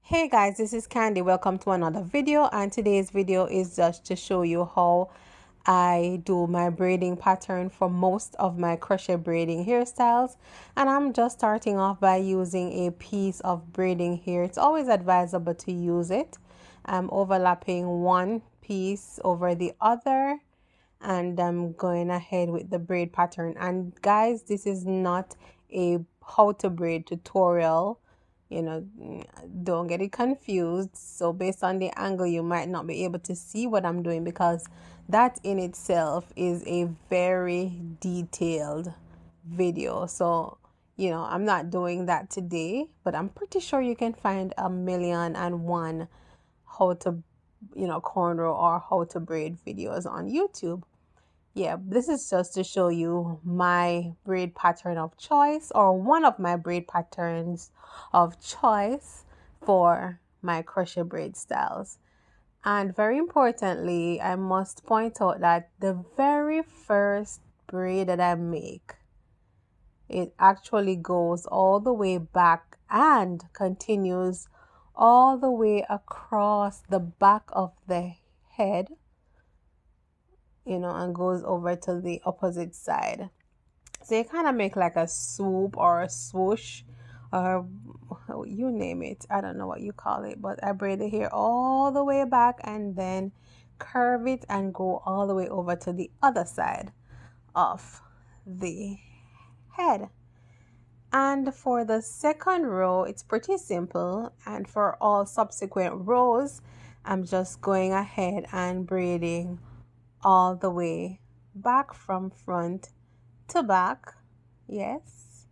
Hey guys, this is Candy. Welcome to another video, and today's video is just to show you how I do my braiding pattern for most of my crochet braiding hairstyles. And I'm just starting off by using a piece of braiding here. It's always advisable to use it. I'm overlapping one piece over the other, and I'm going ahead with the braid pattern. And guys, this is not a how to braid tutorial, don't get it confused. So based on the angle, you might not be able to see what I'm doing, because that in itself is a very detailed video. So I'm not doing that today, but I'm pretty sure you can find 1,000,001 how to cornrow or how to braid videos on YouTube. Yeah, this is just to show you my braid pattern of choice, or one of my braid patterns of choice for my crochet braid styles. And very importantly, I must point out that the very first braid that I make, it actually goes all the way back and continues all the way across the back of the head, and goes over to the opposite side. So you kind of make like a swoop or a swoosh, or you name it. I don't know what you call it, but I braid the hair all the way back and then curve it and go all the way over to the other side of the head. And for the second row, it's pretty simple. And for all subsequent rows, I'm just going ahead and braiding all the way back from front to back. Yes.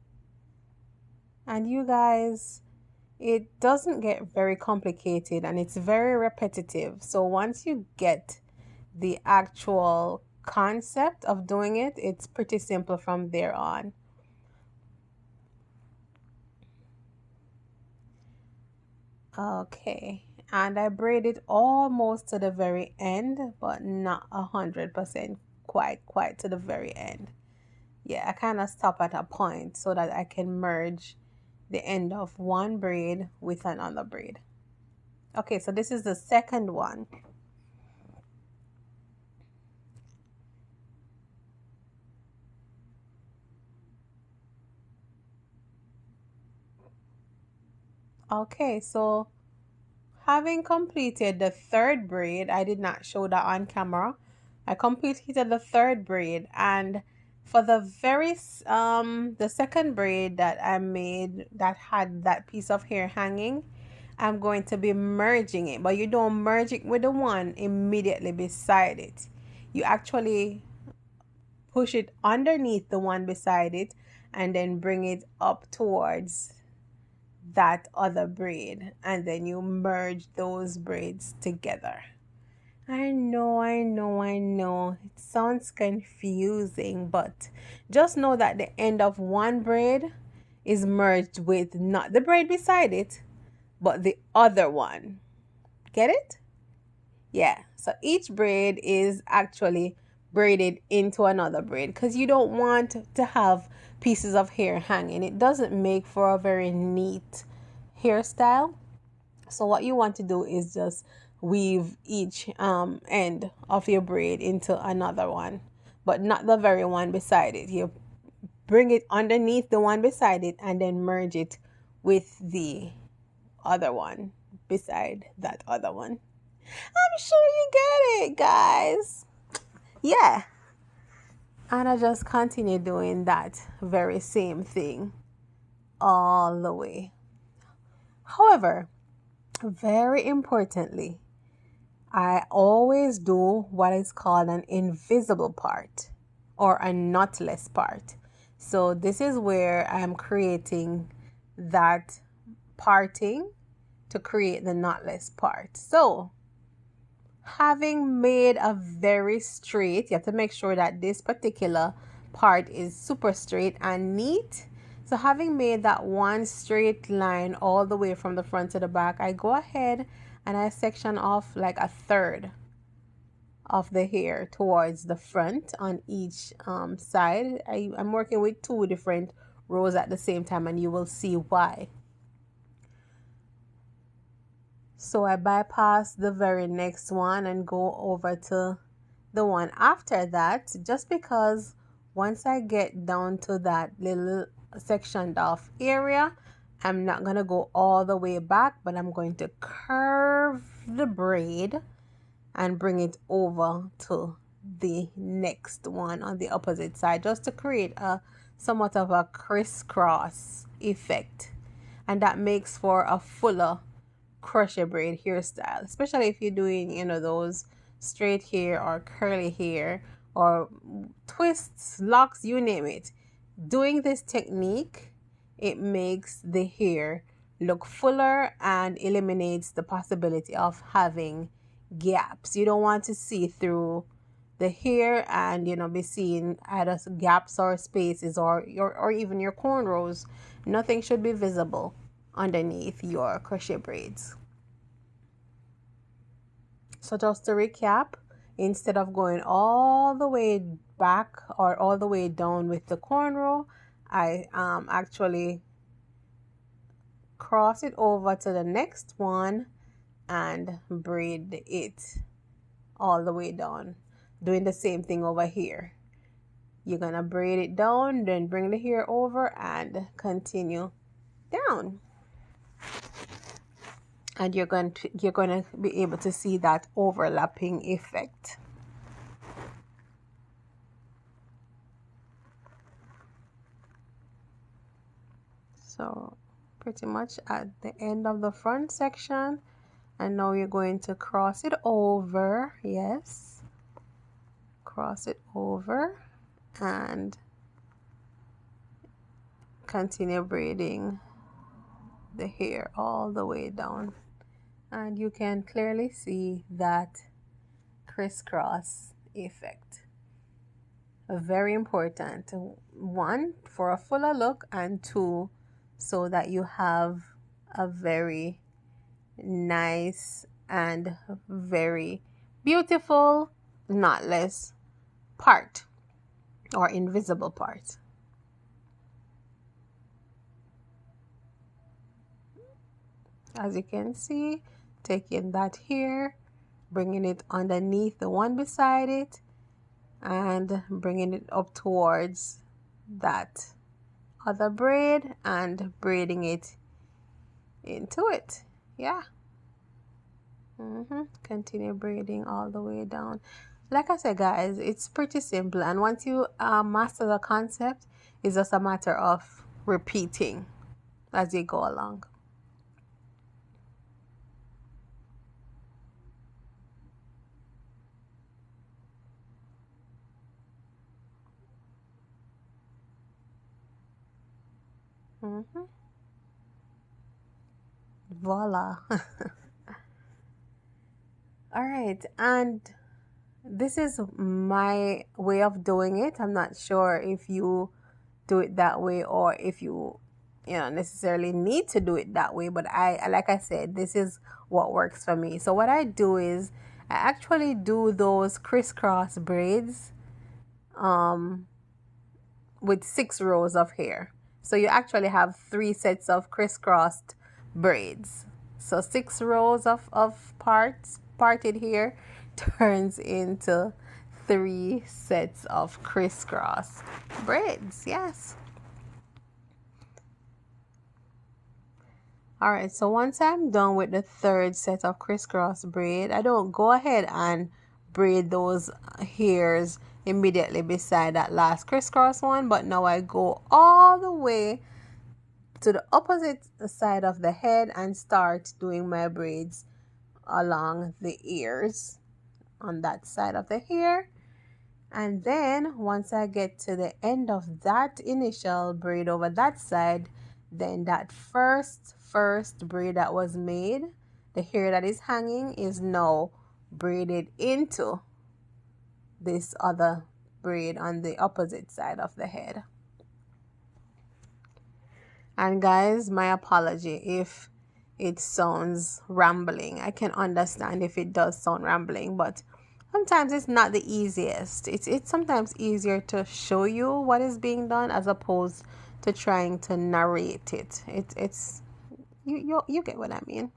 And you guys, it doesn't get very complicated, and it's very repetitive. So once you get the actual concept of doing it, it's pretty simple from there on. Okay, and I braided almost to the very end, but not 100% quite to the very end. Yeah, I kind of stop at a point so that I can merge the end of one braid with another braid. Okay, so this is the second one. Okay, so having completed the third braid, I did not show that on camera. I completed the third braid, and for the the second braid that I made that had that piece of hair hanging, I'm going to be merging it. But you don't merge it with the one immediately beside it. You actually push it underneath the one beside it and then bring it up towards that other braid, and then you merge those braids together. I know. It sounds confusing, but just know that the end of one braid is merged with not the braid beside it, but the other one. Get it? Yeah. So each braid is actually braided into another braid, because you don't want to have pieces of hair hanging. It doesn't make for a very neat hairstyle. So what you want to do is just weave each end of your braid into another one, but not the very one beside it. You bring it underneath the one beside it and then merge it with the other one beside that other one. I'm sure you get it, guys. Yeah. And I just continue doing that very same thing all the way. However, very importantly, I always do what is called an invisible part, or a knotless part. So this is where I'm creating that parting to create the knotless part. So having made a very straight, you have to make sure that this particular part is super straight and neat. So having made that one straight line all the way from the front to the back, I go ahead and I section off like a third of the hair towards the front on each side. I'm working with two different rows at the same time, and you will see why. So I bypass the very next one and go over to the one after that, just because once I get down to that little sectioned off area, I'm not going to go all the way back, but I'm going to curve the braid and bring it over to the next one on the opposite side, just to create a somewhat of a crisscross effect, and that makes for a fuller crochet braid hairstyle, especially if you're doing, you know, those straight hair or curly hair or twists, locks, you name it. Doing this technique, it makes the hair look fuller and eliminates the possibility of having gaps. You don't want to see through the hair and, you know, be seeing either gaps or spaces or even your cornrows. Nothing should be visible underneath your crochet braids. So just to recap, instead of going all the way back or all the way down with the cornrow, I actually cross it over to the next one and braid it all the way down. Doing the same thing over here. You're gonna braid it down, then bring the hair over and continue down. And you're going to be able to see that overlapping effect. So pretty much at the end of the front section, and now you're going to cross it over. Yes, cross it over and continue braiding the hair all the way down, and you can clearly see that crisscross effect. Very important, one, for a fuller look, and two, so that you have a very nice and very beautiful knotless part or invisible part. As you can see, taking that here, bringing it underneath the one beside it, and bringing it up towards that other braid and braiding it into it. Yeah. Continue braiding all the way down. Like I said, guys, it's pretty simple, and once you master the concept, it's just a matter of repeating as you go along. Voila. All right, and this is my way of doing it. I'm not sure if you do it that way or if you necessarily need to do it that way, but like I said, this is what works for me. So what I do is I actually do those crisscross braids with 6 rows of hair. So you actually have 3 sets of crisscrossed braids. So 6 rows of parted hair turns into 3 sets of crisscross braids. Yes. All right, so once I'm done with the 3rd set of crisscross braid, I don't go ahead and braid those hairs immediately beside that last crisscross one, but now I go all the way to the opposite side of the head and start doing my braids along the ears on that side of the hair. And then once I get to the end of that initial braid over that side, then that first braid that was made, the hair that is hanging, is now braided into this other braid on the opposite side of the head. And guys, my apology if it sounds rambling. I can understand if it does sound rambling, but sometimes it's not the easiest. It's sometimes easier to show you what is being done as opposed to trying to narrate it. It's you get what I mean.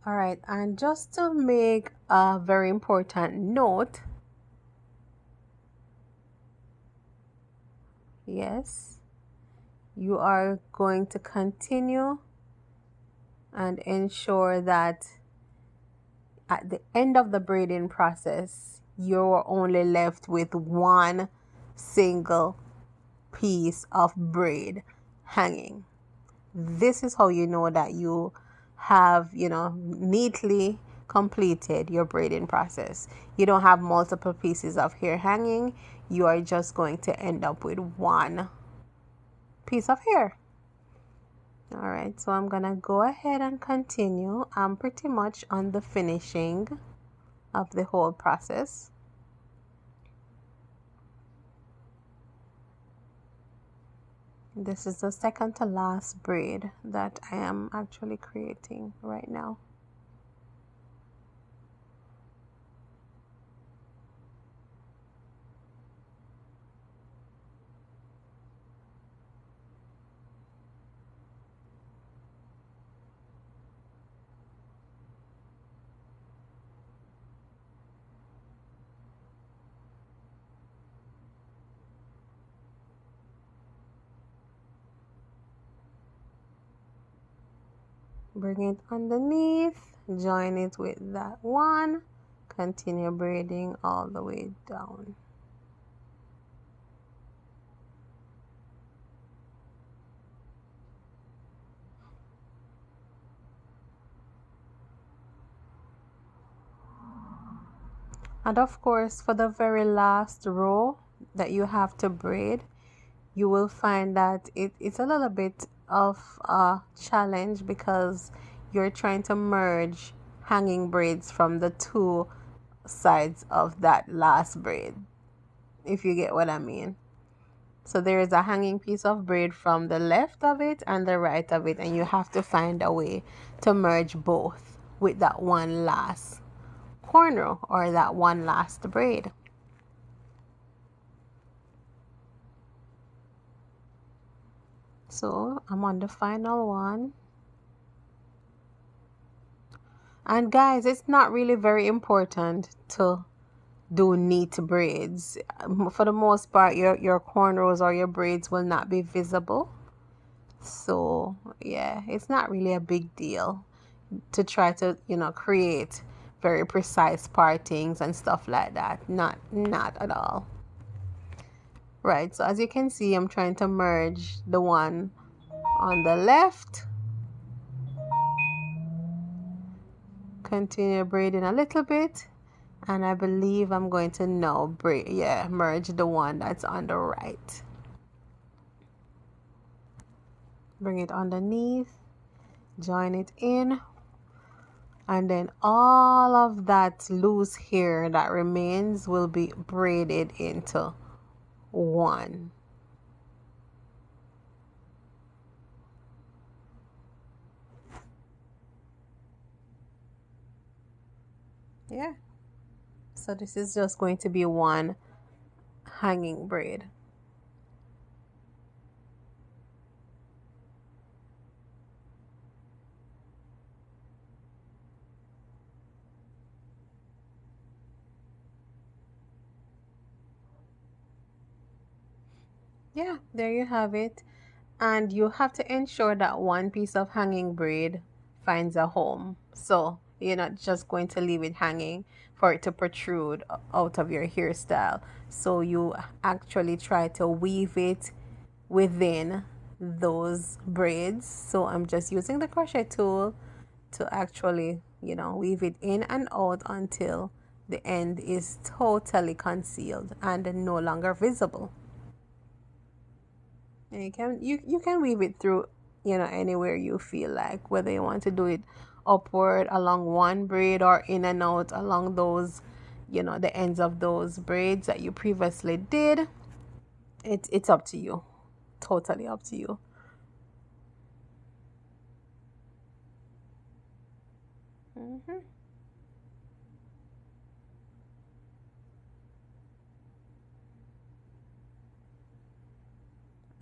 All right, and just to make a very important note, yes, you are going to continue and ensure that at the end of the braiding process, you're only left with one single piece of braid hanging. This is how you know that you have, neatly completed your braiding process. You don't have multiple pieces of hair hanging. You are just going to end up with one piece of hair. All right, so I'm gonna go ahead and continue. I'm pretty much on the finishing of the whole process. This is the second to last braid that I am actually creating right now. Bring it underneath, join it with that one, continue braiding all the way down. And of course, for the very last row that you have to braid, you will find that it's a little bit of a challenge because you're trying to merge hanging braids from the two sides of that last braid, if you get what I mean. So there is a hanging piece of braid from the left of it and the right of it, and you have to find a way to merge both with that one last corner or that one last braid. So I'm on the final one. And guys, it's not really very important to do neat braids. For the most part, your cornrows or your braids will not be visible. So yeah, it's not really a big deal to try to, create very precise partings and stuff like that. Not at all. Right, so as you can see, I'm trying to merge the one on the left. Continue braiding a little bit, and I believe I'm going to now merge the one that's on the right. Bring it underneath, join it in, and then all of that loose hair that remains will be braided into one. Yeah, so this is just going to be one hanging braid. Yeah, there you have it. And you have to ensure that one piece of hanging braid finds a home. So you're not just going to leave it hanging for it to protrude out of your hairstyle. So you actually try to weave it within those braids. So I'm just using the crochet tool to actually, weave it in and out until the end is totally concealed and no longer visible. And you can weave it through, anywhere you feel like, whether you want to do it upward along one braid or in and out along those, the ends of those braids that you previously did. It's up to you. Totally up to you. hmm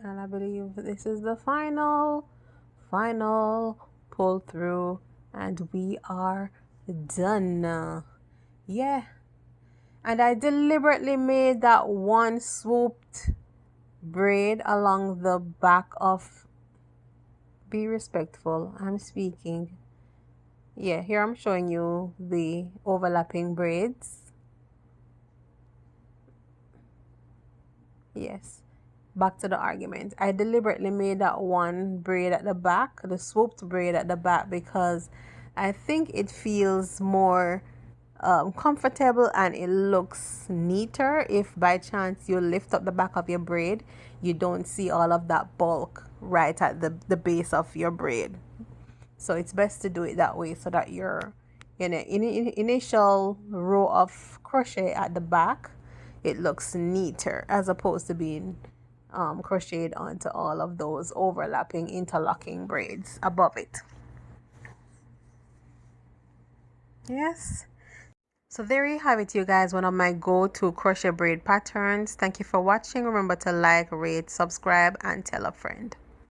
And I believe this is the final pull through And we are done. Yeah. And I deliberately made that one swooped braid along the back of, be respectful, I'm speaking. Yeah, here I'm showing you the overlapping braids. Yes, back to the argument. I deliberately made that one braid at the back, the swooped braid at the back, because I think it feels more comfortable and it looks neater if by chance you lift up the back of your braid, you don't see all of that bulk right at the base of your braid. So it's best to do it that way so that your initial row of crochet at the back, it looks neater as opposed to being crocheted onto all of those overlapping interlocking braids above it. Yes. So there you have it, you guys, one of my go-to crochet braid patterns. Thank you for watching. Remember to like, rate, subscribe, and tell a friend.